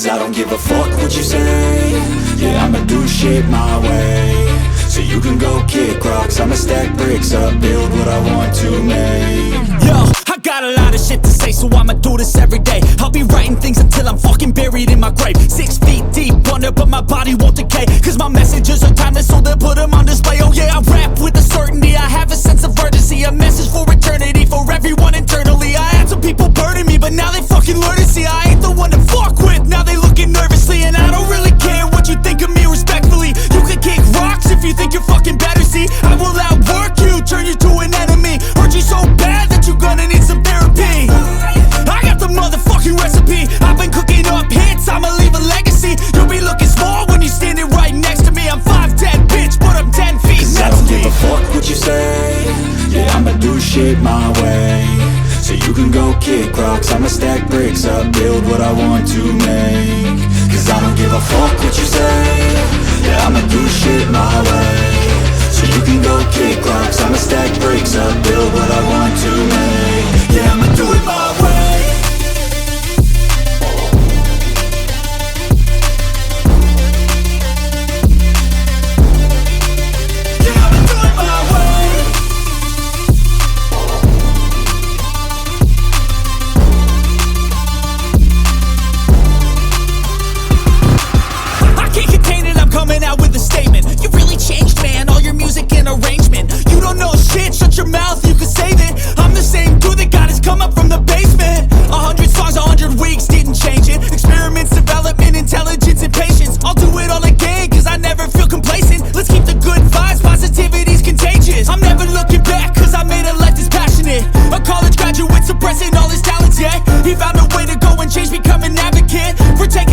Cause I don't give a fuck what you say. Yeah, I'ma do shit my way. So you can go kick rocks, I'ma stack bricks up, build what I want to make. Yo, I got a lot of shit to say, so I'ma do this every day. I'll be writing things until I'm fucking buried in my grave. 6 feet deep under, but my body won't decay. Cause my messages are timeless, so they'll put them on display. Oh yeah, I rap with a certainty, I have a sense of urgency. A message for eternity, for everyone internally. I had some people burning me, but now they fucking learn to see I ain't the one to fuck with, now they looking nervously. And I don't really care what you think of me, respectfully. You can kick rocks if you think you're fucking better, see. I will outwork you, turn you to an enemy. Hurt you so bad that you're gonna need some therapy. I got the motherfucking recipe, I've been cooking up hits, I'ma leave a legacy. You'll be looking small when you're standing right next to me. I'm 5'10", bitch, but I'm 10 feet Cause next I don't to me. give a fuck what you say. Yeah, I'ma do shit my way. So you can go kick rocks, I'ma stack bricks up, build what I want to make. Cause I don't give a fuck what you say. Yeah, I'ma do shit my way. So you can go kick rocks, I'ma stack bricks up, build what I want to make. Yeah, I'ma do it my way. Coming out with a statement. You really changed, man, all your music and arrangement. You don't know shit, shut your mouth, you can save it. I'm the same dude that got his come up from the basement. 100 songs, 100 weeks, didn't change it. Experiments, development, intelligence, and patience. I'll do it all again, cause I never feel complacent. Let's keep the good vibes, positivity's contagious. I'm never looking back, cause I made a life that's passionate. A college graduate suppressing all his talents, yeah. He found a way to go and change, become an advocate for taking